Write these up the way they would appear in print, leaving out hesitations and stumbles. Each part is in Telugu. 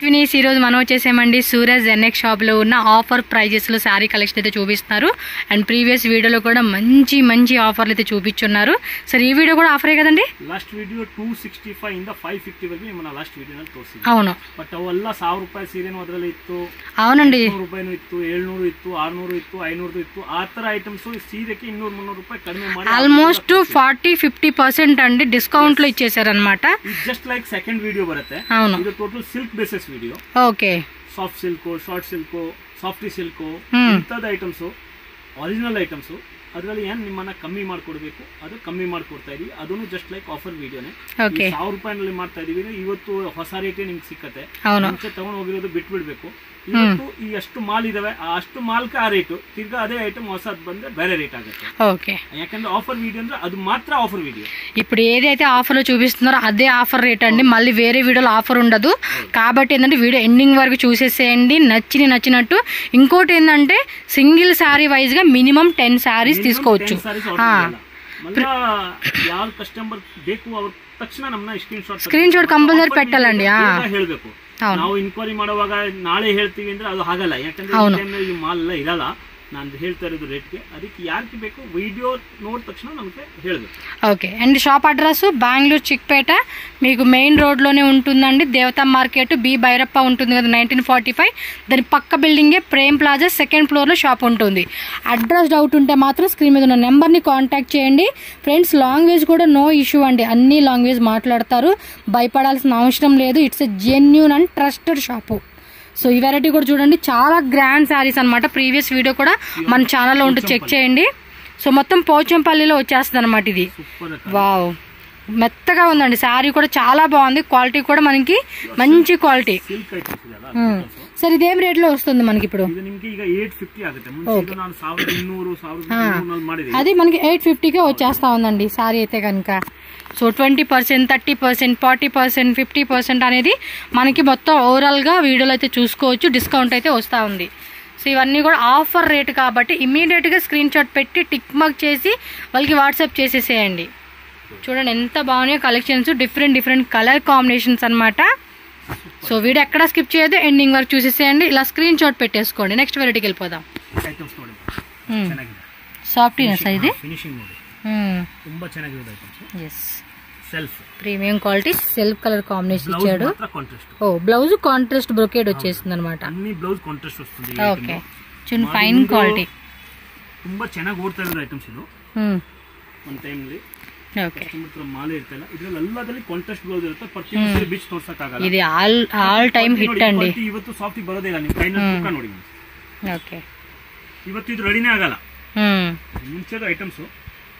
ట్వినీస్ ఈ రోజు మనం వచ్చేసామండి సూరజ్ ఎన్ఎక్స్ షాప్ లో ఉన్న ఆఫర్ ప్రైజెస్ లో సారీ కలెక్షన్ అయితే చూపిస్తున్నారు. అండ్ ప్రీవియస్ వీడియోలో కూడా మంచి మంచి ఆఫర్లు అయితే చూపించున్నారు. సరే ఈ వీడియో కూడా ఆఫరే కదండి. లాస్ట్ వీడియో 265 ಇಂದ 550 ವರೆಗೆ ನಮ್ಮ ಲಾಸ್ಟ್ ವಿಡಿಯೋನಲ್ಲಿ ತೋರಿಸಿದ್ವಿ. అవును, ಬಟ್ ಅವೆಲ್ಲ 1000 ರೂಪಾಯಿ ಸೀರೆನೂ ಅದರಲ್ಲಿ ಇತ್ತು. అవునండి, 100 ರೂಪಾಯಿನೂ ಇತ್ತು, 700 ಇತ್ತು, 600 ಇತ್ತು, 500 ಇತ್ತು. ಆ ತರ ಐಟಮ್ಸ್ ಸೀರೆಗೆ 200-300 ರೂಪಾಯಿ ಕಡಿಮೆ ಮಾಡಿ ఆల్మోస్ట్ 40-50% అండి డిస్కౌంట్ లో ఇచ్చేసారన్నమాట. జస్ట్ లైక్ సెకండ్ వీడియో బರುತ್ತೆ. అవును, ಇದು total silk basis video. Okay, soft silk, short silk, softy silk ಇಂಥದ್ದು ಐಟಮ್ಸ್, ಒರಿಜಿನಲ್ ಐಟಮ್ಸ್. ಅದರಲ್ಲಿ ಏನು ನಿಮ್ಮನ್ನ ಕಮ್ಮಿ ಮಾಡ್ಕೊಡ್ಬೇಕು ಅದು ಕಮ್ಮಿ ಮಾಡ್ಕೊಡ್ತಾ ಇದೀವಿ. ಅದನ್ನು ಜಸ್ಟ್ ಲೈಕ್ ಆಫರ್ ವಿಡಿಯೋನೇ. 1000 ರೂಪಾಯಿನಲ್ಲಿ ಮಾಡ್ತಾ ಇದೀವಿ. ಇವತ್ತು ಹೊಸ ರೇಟೇ ನಿಮ್ಗೆ ಸಿಕ್ಕತ್ತೆ. ಮುಂಚೆ ತಗೊಂಡು ಹೋಗಿರೋದು ಬಿಟ್ಬಿಡ್ಬೇಕು. ಇವತ್ತು ಈ ಎಷ್ಟು ಮಾಲ್ ಇದಾವೆ ಅಷ್ಟು ಮಾಲ್ಗೆ ಆ ರೇಟು, ತಿರ್ಗಾ ಅದೇ ಐಟಮ್ ಹೊಸದ್ ಬಂದ್ರೆ ಬೇರೆ ರೇಟ್ ಆಗುತ್ತೆ. ఓకే, ಯಾಕಂದ್ರೆ ఆఫర్ వీడియో ಅಂದ್ರೆ అది మాత్ర ఆఫర్ వీడియో. ఇప్పుడు ఏదైతే ఆఫర్ లో చూపిస్తున్నారో అదే ఆఫర్ రేట్ అండి. మళ్ళీ వేరే వీడియోలో ఆఫర్ ఉండదు. కాబట్టి ఏంటంటే వీడియో ఎండింగ్ వరకు చూసేసేయండి నచ్చినట్టు. ఇంకోటి ఏంటంటే సింగిల్ శారీ వైజ్ గా మినిమం 10 శారీస్ తీసుకోవచ్చు. ಯಾವ ಕಸ್ಟಮರ್ ಬೇಕು ಅವ್ರ ತಕ್ಷಣ ನಮ್ಮನ್ನ స్క్రీన్ షాట్ కంపల్సరీ పెట్టాలండి. ಹೇಳ್ಬೇಕು. ನಾವು ಇನ್ಕ್ವೈರಿ ಮಾಡುವಾಗ ನಾಳೆ ಹೇಳ್ತೀವಿ ಅಂದ್ರೆ ಅದು ಆಗಲ್ಲ. ಯಾಕಂದ್ರೆ ಈ ಮಾಲ್ ಎಲ್ಲ ಇರಲ್ಲ. ನಾನು ಹೇಳ್ತಾ ಇರೋದು ರೇಟ್ಗೆ. ಅದಕ್ಕೆ ಯಾರಿಗೆ ಬೇಕು ವಿಡಿಯೋ ನೋಡಿದ ತಕ್ಷಣ ನಮಗೆ ಹೇಳಬೇಕು. Okay and shop address Bengaluru Chickpet, మీకు మెయిన్ రోడ్లోనే ఉంటుందండి. దేవతా మార్కెట్, బి భైరప్ప ఉంటుంది కదా 1945, దాని పక్క బిల్డింగే ప్రేమ్ ప్లాజా సెకండ్ ఫ్లోర్లో షాప్ ఉంటుంది. అడ్రస్ డౌట్ ఉంటే మాత్రం స్క్రీన్ మీద ఉన్న నెంబర్ని కాంటాక్ట్ చేయండి. ఫ్రెండ్స్ లాంగ్వేజ్ కూడా నో ఇష్యూ అండి, అన్ని లాంగ్వేజ్ మాట్లాడతారు, భయపడాల్సిన అవసరం లేదు. It's a genuine and trusted shop. So ఈ వెరైటీ కూడా చూడండి, చాలా గ్రాండ్ శారీస్ అనమాట. ప్రీవియస్ వీడియో కూడా మన ఛానల్లో ఉంటుంది, చెక్ చేయండి. సో మొత్తం పోచంపల్లిలో వచ్చేస్తుంది అనమాట ఇది. వావ్, మెత్తగా ఉందండి శారీ కూడా చాలా బాగుంది. క్వాలిటీ కూడా మనకి మంచి క్వాలిటీ. సార్ ఇదేం రేట్ లో వస్తుంది మనకి ఇప్పుడు? అది మనకి 850కే వచ్చేస్తా ఉందండి శారీ అయితే కనుక. సో 20%, 30%, 40%, 50% అనేది మనకి మొత్తం ఓవరాల్ గా వీడియోలో అయితే చూసుకోవచ్చు. డిస్కౌంట్ అయితే వస్తూ ఉంది. సో ఇవన్నీ కూడా ఆఫర్ రేట్ కాబట్టి ఇమీడియట్ గా స్క్రీన్ షాట్ పెట్టి టిక్ మార్క్ చేసి వాళ్ళకి వాట్సాప్ చేసేసేయండి. చూడండి ఎంత బాగున్నాయో కలెక్షన్స్, డిఫరెంట్ కలర్ కాంబినేషన్స్ అన్నమాట. సో వీడియో ఎక్కడ స్కిప్ చేయదు, ఎండింగ్ వరకు చూసేసేయండి. ఇలా స్క్రీన్ షాట్ పెట్టేసుకోండి. నెక్స్ట్ వెరైటీకి వెళ్ళిపోదాం. సాఫ్టీనెస్ ఇది ತುಂಬಾ ಚೆನ್ನಾಗಿದೆ items. Yes, self premium quality self colour combination ఇచ్చాడు. ఓ బ్లౌజ్ కాంట్రాస్ట్ బ్రొకేడ్ వచ్చేస్తుంది అనమాట. అన్ని బ్లౌజ్ కాంట్రాస్ట్ వస్తుంది. ఓకే, చూడండి ఫైన్ క్వాలిటీ. ತುಂಬಾ ಚೆನ್ನಾಗಿ ಓಡ್ತಾ ಇರೋ ಐಟಮ್ಸ್ ಇದು. ಒಂದು ಟೈಮ್ಲಿ ఓకే, ಮಾಲೆ ಇರ್ತಲ್ಲ ಇದ್ರಲ್ಲಿ ಎಲ್ಲದಲ್ಲಿ ಕಾಂಟ್ರಾಸ್ಟ್ ಬ್ಲೌಸ್ ಇರುತ್ತೆ. ಪರ್ಟಿಕ್ಯುಲರ್ ಬಿಚ್ ತೋರ್ಸಕ್ಕಾಗಲ್ಲ. ఇది ఆల్ ಟೈಮ್ ಹಿಟ್ ಅಂడి. ಇವತ್ತು ಸಾಫ್ಟ್ ಬರೋದೇ ಇಲ್ಲ. ನೀವು ಫೈನಲ್ ತೂಕ ನೋಡಿ. ಓಕೆ, ಇವತ್ತು ಇದು ರೆಡಿನೇ ಆಗಲ್ಲ. ಮುಂಚೆದು ಐಟಮ್ಸ್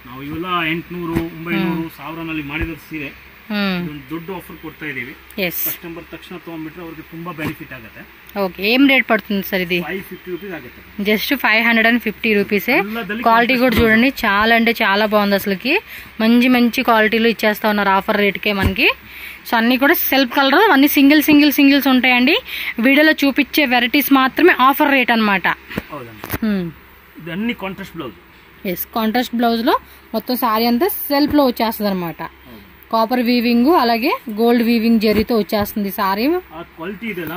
ನಾವು ಇವೆಲ್ಲ 800, 900, 1000ನಲ್ಲಿ ಮಾಡಿರೋ ಸೀರೆ ಒಂದು ದೊಡ್ಡ ಆಫರ್ ಕೊಡ್ತಾ ಇದೀವಿ. ಕಸ್ಟಮರ್ ತಕ್ಷಣ ತಗೊಂಡ್ಬಿಟ್ರೆ ಅವ್ರಿಗೆ ತುಂಬಾ ಬೆನಿಫಿಟ್ ಆಗುತ್ತೆ. ఓకే, ఏం రేట్ పడుతుంది సార్ ఇది? 550 రూపీస్ ఆಗುತ್ತೆ. జస్ట్ 550 రూపీసే. క్వాలిటీ కూడా చూడండి చాలా అంటే చాలా బాగుంది. అసలుకి మంచి క్వాలిటీలో ఇచ్చేస్తా ఉన్నారు ఆఫర్ రేట్కే మనకి. సో అన్ని కూడా సెల్ఫ్ కలర్, అన్ని సింగిల్స్ ఉంటాయండి. వీడియోలో చూపించే వెరైటీస్ మాత్రమే ఆఫర్ రేట్ అనమాట. అన్ని contrast blouse. Yes, contrast blouse లో మొత్తం సారీ అంతా సెల్ఫ్ లో వచ్చేస్తుంది అనమాట. కాపర్ వీవింగ్ అలాగే గోల్డ్ వీవింగ్ జరీతో వచ్చేస్తుంది సారీ. క్వాలిటీ ಇದೆಲ್ಲ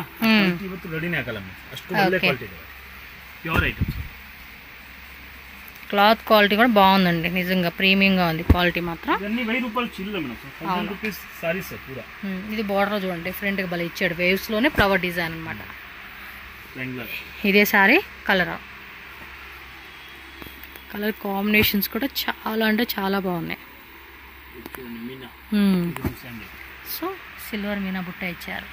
ಇವತ್ತು ರೆಡಿನೇ ಆಗಲ್ಲ. ಅಷ್ಟು ಒಳ್ಳೆ ಕ್ವಾಲಿಟಿ ಇದೆ. Pure items. క్లాత్ క్వాలిటీ కూడా బాగుందండి, నిజంగా ప్రీమియం గా ఉంది క్వాలిటీ మాత్రం. ఇవన్నీ 1000 రూపాయలు చిల్ల మేడం. 1000 రూపాయస్ సారీస్ పూరా. ఇది బోర్డర్ చూడండి డిఫరెంట్ గా భలే ఇచ్చాడు. వేవ్స్ లోనే ఫ్లవర్ డిజైన్ అన్నమాట. ఇదే సారీ కలర్ కాంబినేషన్స్ కూడా చాలా అంటే చాలా బాగున్నాయి. సో సిల్వర్ మీనా బుట్ట ఇచ్చారు.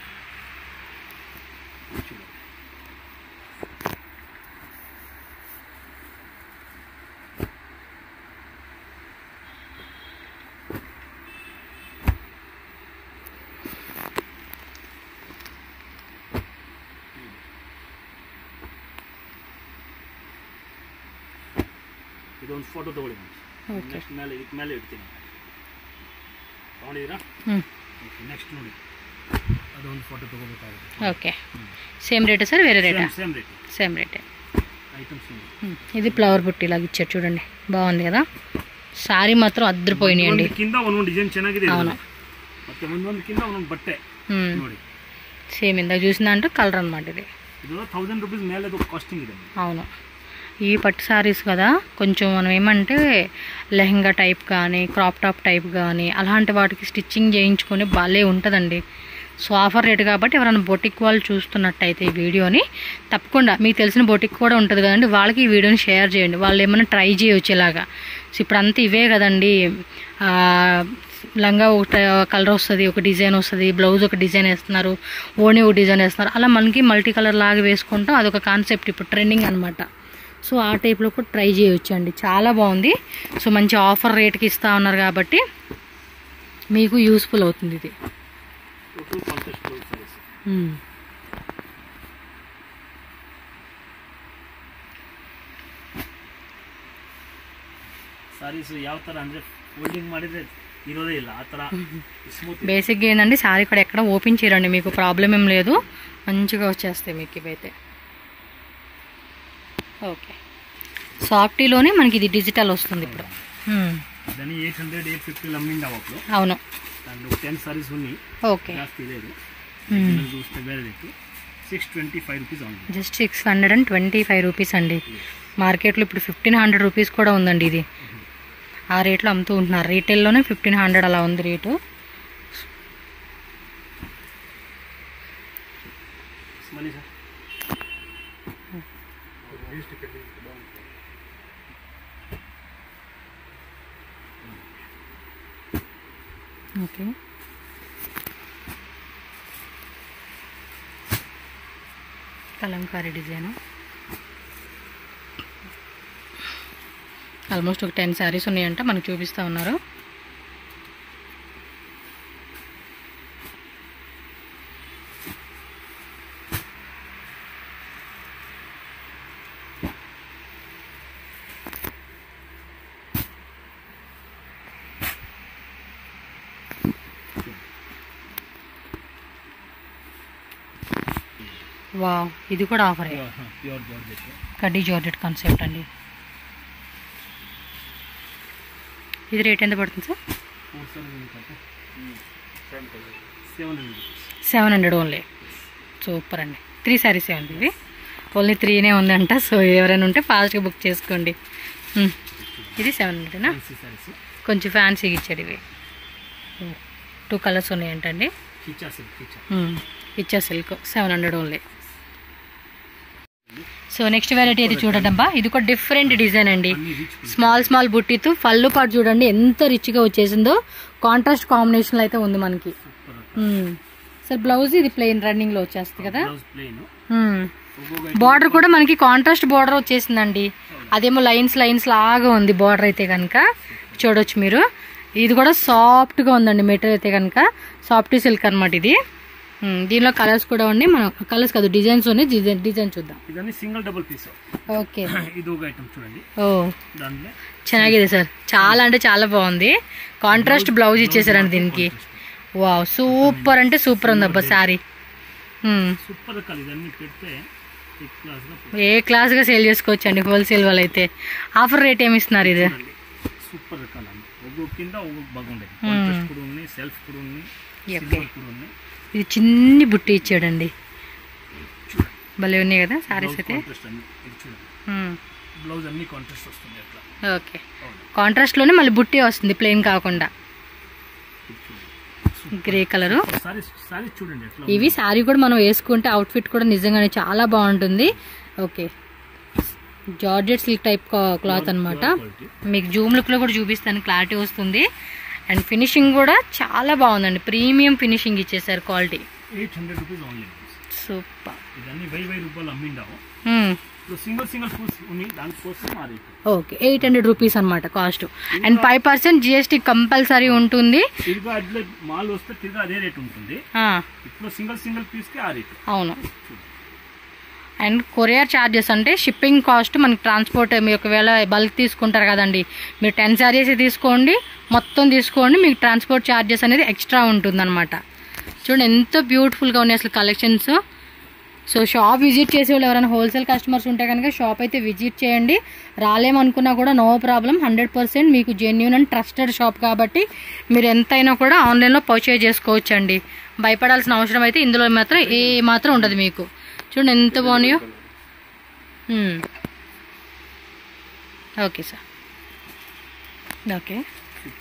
ಇದೊಂದು ಫೋಟೋ ತಗೊಳ್ಳಿ. ನೆಕ್ಸ್ಟ್ ಮೇಲೆ ಇದಕ್ಕೆ ಮೇಲೆ ಇಡ್ತೀನಿ. ತಗೊಂಡಿದ್ದೀರಾ? ನೆಕ್ಸ್ಟ್ ನೋಡಿ ಅದೊಂದು ಫೋಟೋ ತಗೋಬೇಕಾಗುತ್ತೆ. Okay, same rate sir? వేరే రేటా? సేమ్ రేటే. ఇది ఫ్లవర్ బుట్టి లాగా ఇచ్చారు చూడండి, బాగుంది కదా. సారీ మాత్రం అద్దరిపోయినాయండి. కింద ಒಂದೊಂದು ಡಿಸೈನ್ ಚೆನ್ನಾಗಿದೆ. అవును, ಮತ್ತೆ ಒಂದೊಂದು కింద ಒಂದೊಂದು ಬಟ್ಟೆ ನೋಡಿ. సేమ్ ఇందాక చూసిందంటే కలర్ అనమాట ఇది. 1000 రూపీస్ మేలే కాస్టింగ్ ఇది. అవును, ఈ పట్టు శారీస్ కదా కొంచెం మనం ఏమంటే లెహంగా టైప్ కానీ క్రాప్ టాప్ టైప్ కానీ అలాంటి వాటికి స్టిచ్చింగ్ చేయించుకొని భలే ఉంటుందండి. సో ఆఫర్ రేట్ కాబట్టి ఎవరైనా బొటిక్ వాళ్ళు చూస్తున్నట్టయితే ఈ వీడియోని తప్పకుండా మీకు తెలిసిన బొటిక్ కూడా ఉంటుంది కదండి, వాళ్ళకి ఈ వీడియోని షేర్ చేయండి. వాళ్ళు ఏమైనా ట్రై చేయవచ్చు ఇలాగా. సో ఇప్పుడు అంతా ఇవే కదండి, లంగా ఒక కలర్ వస్తుంది, ఒక డిజైన్ వస్తుంది, బ్లౌజ్ ఒక డిజైన్ వేస్తున్నారు, ఓణి ఒక డిజైన్ వేస్తున్నారు, అలా మనకి మల్టీ కలర్ లాగా వేసుకుంటాం. అదొక కాన్సెప్ట్ ఇప్పుడు ట్రెండింగ్ అనమాట. సో ఆ టైప్లో కూడా ట్రై చేయవచ్చు అండి, చాలా బాగుంది. సో మంచి ఆఫర్ రేట్కి ఇస్తూ ఉన్నారు కాబట్టి మీకు యూస్ఫుల్ అవుతుంది ఇది. ಸಾರೀಸ್ ಯಾವ ಥರ ಅಂದರೆ ಫೋಲ್ಡಿಂಗ್ ಮಾಡಿದರೆ ಇರೋದೇ ಇಲ್ಲ ಆ ಥರ ಸ್ಮೂತ್. బేసిక్గా ఏంటంటే సారీ కూడా ఎక్కడ ఓపెన్ చేయరండి, మీకు ప్రాబ్లం ఏం లేదు, మంచిగా వచ్చేస్తాయి మీకు ఇవైతే. ఓకే, సాఫ్టీలోనే మనకి ఇది డిజిటల్ వస్తుంది ఇప్పుడు. దాన్ని 800 850 అమ్మిండావు అప్పుడు. అవును, దాంట్లో 10 సారీస్ ఉన్నాయి. ఓకే, జాస్తి లేదు చూస్తే వేరే రేటు 625 రూపీస్ ఉంది. జస్ట్ 625 రూపీస్ అండి. మార్కెట్లో ఇప్పుడు 1500 రూపీస్ కూడా ఉందండి ఇది. ఆ రేట్లో అమ్ముతూ ఉంటున్నారు, రీటైల్లోనే 1500 అలా ఉంది rate. Okay, Kalamkari design almost ఒక 10 శారీస్ ఉన్నాయంట మనకు చూపిస్తూ ఉన్నారు. వావ్, ఇది కూడా ఆఫరే, ప్యూర్ జార్జెట్, కడ్డీ జార్జెట్ కాన్సెప్ట్ అండి. ఇది రేట్ ఎంత పడుతుంది సార్? 700 ఓన్లీ. సూపర్ అండి, 3 శారీస్ ఉంది ఇవి, ఓన్లీ 3నే ఉందంట. సో ఎవరైనా ఉంటే ఫాస్ట్గా బుక్ చేసుకోండి. ఇది 700నా? కొంచెం ఫ్యాన్సీగా ఇచ్చాడు. ఇవి 2 కలర్స్ ఉన్నాయంటండి. ఇచ్చా silk 700 only. So next variety అయితే చూడండి, ఇది కూడా డిఫరెంట్ డిజైన్ అండి. స్మాల్ బుట్టితో పళ్ళు పాటు చూడండి ఎంత రిచ్గా వచ్చేసిందో. కాంట్రాస్ట్ కాంబినేషన్ అయితే ఉంది మనకి. సార్ బ్లౌజ్ ఇది ప్లెయిన్ రన్నింగ్ లో వచ్చేస్తుంది కదా. బార్డర్ కూడా మనకి కాంట్రాస్ట్ బార్డర్ వచ్చేసిందండి. అదేమో లైన్స్ లాగా ఉంది బార్డర్ అయితే కనుక చూడొచ్చు మీరు. ఇది కూడా సాఫ్ట్ గా ఉందండి మెటీరియల్ అయితే కనుక. సాఫ్ట్ సిల్క్ అనమాట ఇది. దీనిలో కలర్స్ కూడా ఉన్నాయి, మనం కలర్స్ కాదు డిజైన్స్ ఉన్నాయి. డిజైన్ చూద్దాం. ఇదన్నీ సింగిల్ డబుల్ పీస్. ఓకే, ఇది ఒక ఐటమ్ చూడండి. ఓ ಚೆನ್ನಾಗಿದೆ సార్, చాలా అంటే చాలా బాగుంది. కాంట్రాస్ట్ బ్లౌజ్ ఇచ్చేసారండి దీనికి. వావ్, సూపర్ అంటే సూపర్ ఉంది అబ్బా సారీ. సూపర్ కలర్, ఇదన్నీ పెడితే ఏ క్లాస్ గా సేల్ చేసుకోవచ్చు అండి హోల్సేల్ వాళ్ళు అయితే. ఆఫర్ రేట్ ఏమి ఇస్తున్నారు? ఇది సూపర్ కలర్, ఒక్కొక్క కింద ఒక్కొక్క బాగుండేది. కాంట్రాస్ట్ కూడా ఉంది, సెల్ఫ్ కూడా ఉంది, సిల్వర్ కూడా ఉంది. ఇది చిన్ని బుట్టి ఇచ్చాడండి, భలే ఉన్నాయి కదా సారీస్ అయితే. బ్లౌజ్ అన్ని కాంట్రాస్ట్ వస్తుంది అట్లా. ఓకే, కాంట్రాస్ట్ లోనే మళ్ళీ బుట్టి వస్తుంది ప్లెయిన్ కాకుండా. గ్రే కలరు చూడండి. ఇవి సారీ కూడా మనం వేసుకుంటే అవుట్ ఫిట్ కూడా నిజంగానే చాలా బాగుంటుంది. Okay, georgette silk type cloth అనమాట. మీకు జూమ్ లుక్ లో కూడా చూపిస్తాను, క్లారిటీ వస్తుంది. అండ్ ఫినిషింగ్ కూడా చాలా బాగుందండి, ప్రీమియం ఫినిషింగ్ ఇచ్చేసారు. Quality 800 rupees only. సూపర్. ఇదన్నీ 1000 రూపాయలు అమ్మిండావు. సింగిల్ ఫుల్స్ ఉంది, దానికోసం ఆ రేట్. ఓకే, 800 రూపీస్ అనమాట కాస్ట్. అండ్ 5% GST కంపల్సరీ ఉంటుంది. తిరిగా అట్లే మాల్ వస్తే తిరిగా అదే రేట్ ఉంటుంది. ఇప్పుడు సింగిల్ పీస్ కి ఆ రేట్. అవును. అండ్ కొరియర్ ఛార్జెస్ అంటే షిప్పింగ్ కాస్ట్ మనకి ట్రాన్స్పోర్ట్. మీరు ఒకవేళ బల్క్ తీసుకుంటారు కదండి, మీరు 10 శారీస్ తీసుకోండి, మొత్తం తీసుకోండి, మీకు ట్రాన్స్పోర్ట్ ఛార్జెస్ అనేది ఎక్స్ట్రా ఉంటుంది అనమాట. చూడండి ఎంత బ్యూటిఫుల్గా ఉన్నాయి అసలు కలెక్షన్స్. సో షాప్ విజిట్ చేసే వాళ్ళు ఎవరైనా హోల్సేల్ కస్టమర్స్ ఉంటే కనుక షాప్ అయితే విజిట్ చేయండి. రాలేమనుకున్నా కూడా నో ప్రాబ్లం, 100% మీకు జెన్యూన్ అండ్ ట్రస్టెడ్ షాప్ కాబట్టి మీరు ఎంతైనా కూడా ఆన్లైన్లో పర్చేజ్ చేసుకోవచ్చు అండి. భయపడాల్సిన అవసరం అయితే ఇందులో మాత్రం ఏ మాత్రం ఉండదు మీకు. చూడండి ఎంత బాగున్నాయో. ఓకే సార్, ఓకే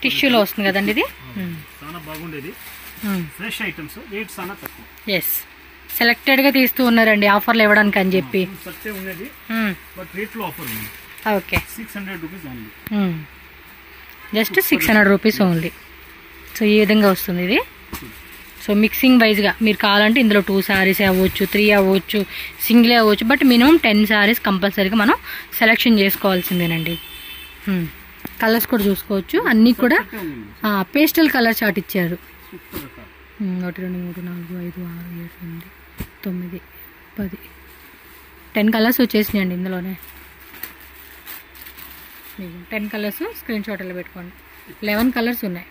టిష్యూలో వస్తుంది కదండి ఇది. చాలా బాగుండేది, ఫ్రెష్ ఐటమ్స్, రేట్ చాలా తక్కువ. ఎస్, సెలెక్టెడ్గా తీస్తూ ఉన్నారండి ఆఫర్లు ఇవ్వడానికి అని చెప్పి. Okay, 600 rupees only, just 600 rupees only. So ఈ విధంగా వస్తుంది ఇది. సో మిక్సింగ్ వైజ్గా మీరు కావాలంటే ఇందులో 2 శారీస్ అవ్వచ్చు, 3 అవ్వచ్చు, సింగిల్ అవ్వచ్చు, బట్ మినిమం 10 శారీస్ కంపల్సరీగా మనం సెలెక్షన్ చేసుకోవాల్సిందేనండి. కలర్స్ కూడా చూసుకోవచ్చు, అన్నీ కూడా పేస్టల్ కలర్ చార్ట్ ఇచ్చారు. 1 2 3 4 5 6 7 8 9 10 10 కలర్స్ వచ్చేసినాయండి ఇందులోనే. 10 కలర్స్ స్క్రీన్ షాట్లో పెట్టుకోండి. 11 కలర్స్ ఉన్నాయి,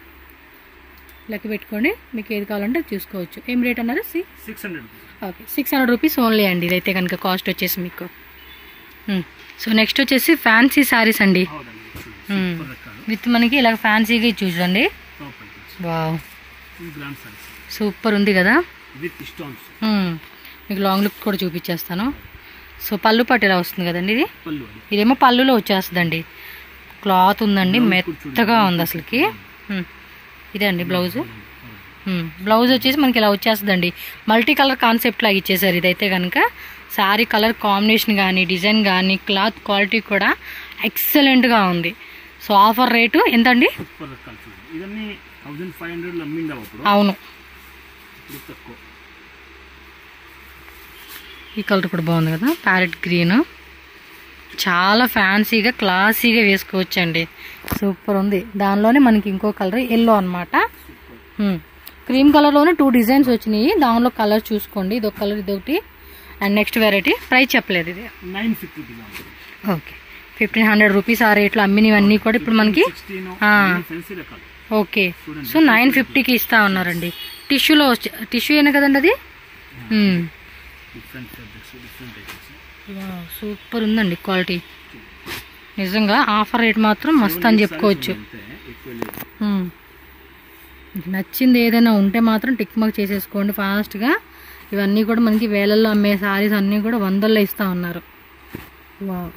లెక్క పెట్టుకోండి, మీకు ఏది కావాలంటే అది చూసుకోవచ్చు. ఏం రేట్ అన్నారు? 600. ఓకే, 600 రూపీస్ ఓన్లీ అండి ఇదైతే కనుక కాస్ట్ వచ్చేసి మీకు. సో నెక్స్ట్ వచ్చేసి ఫ్యాన్సీ శారీస్ అండి, విత్ మనకి ఇలా ఫ్యాన్సీగా చూడండి. వావ్, సూపర్ ఉంది కదా. మీకు లాంగ్ లుక్ కూడా చూపించేస్తాను. సో పళ్ళు పట్టు ఇలా వస్తుంది కదండి ఇది. ఇదేమో పళ్ళులో వచ్చేస్తుందండి. క్లాత్ ఉందండి, మెత్తగా ఉంది అసలుకి. ఇదే అండి బ్లౌజ్. బ్లౌజ్ వచ్చేసి మనకి ఇలా వచ్చేస్తుందండి. మల్టీ కలర్ కాన్సెప్ట్ లాగా ఇచ్చేసారు ఇదైతే కనుక. శారీ కలర్ కాంబినేషన్ కానీ, డిజైన్ కానీ, క్లాత్ క్వాలిటీ కూడా ఎక్సలెంట్గా ఉంది. సో ఆఫర్ రేటు ఎంత అండి? అవును, ఈ కలర్ కూడా బాగుంది కదా, ప్యారెట్ గ్రీన్. చాలా ఫ్యాన్సీగా క్లాసీగా వేసుకోవచ్చండి, సూపర్ ఉంది. దానిలోనే మనకి ఇంకో కలర్ ఎల్లో అనమాట. క్రీమ్ కలర్లోనే 2 డిజైన్స్ వచ్చినాయి, దానిలో కలర్ చూసుకోండి. ఇదొక కలర్, ఇదొకటి. అండ్ నెక్స్ట్ వెరైటీ ప్రైస్ చెప్పలేదు, ఇది 950. ఓకే, 1500 రూపీస్ ఆ రేట్లో అమ్మినవన్నీ కూడా ఇప్పుడు మనకి. ఓకే, సో 950కి ఇస్తా ఉన్నారండి. టిష్యూలో టిష్యూ అయినా కదండి అది. సూపర్ ఉందండి క్వాలిటీ, నిజంగా ఆఫర్ రేట్ మాత్రం మస్త్ అని చెప్పుకోవచ్చు. నచ్చింది ఏదైనా ఉంటే మాత్రం టిక్ మార్క్ చేసేసుకోండి ఫాస్ట్గా. ఇవన్నీ కూడా మనకి వేలల్లో అమ్మే సారీస్ అన్నీ కూడా 100లో ఇస్తూ ఉన్నారు.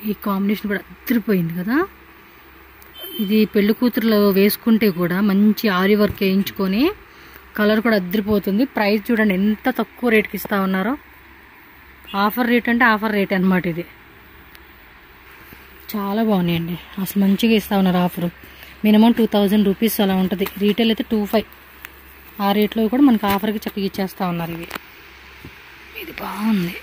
ఈ కాంబినేషన్ కూడా అదిరిపోయింది కదా. ఇది పెళ్లి కూతురులో వేసుకుంటే కూడా మంచి ఆరి వర్క్ వేయించుకొని కలర్ కూడా అదిరిపోతుంది. ప్రైస్ చూడండి ఎంత తక్కువ రేట్కి ఇస్తూ ఉన్నారో. ఆఫర్ రేట్ అంటే ఆఫర్ రేట్ అనమాట. ఇది చాలా బాగున్నాయండి, అసలు మంచిగా ఇస్తూ ఉన్నారు ఆఫరు. మినిమం 2000 రూపీస్ అలా ఉంటుంది, రీటైల్ అయితే 2500. ఆ రేట్లో కూడా మనకు ఆఫర్కి చక్కగా ఇచ్చేస్తూ ఉన్నారు ఇవి. ఇది బాగుంది.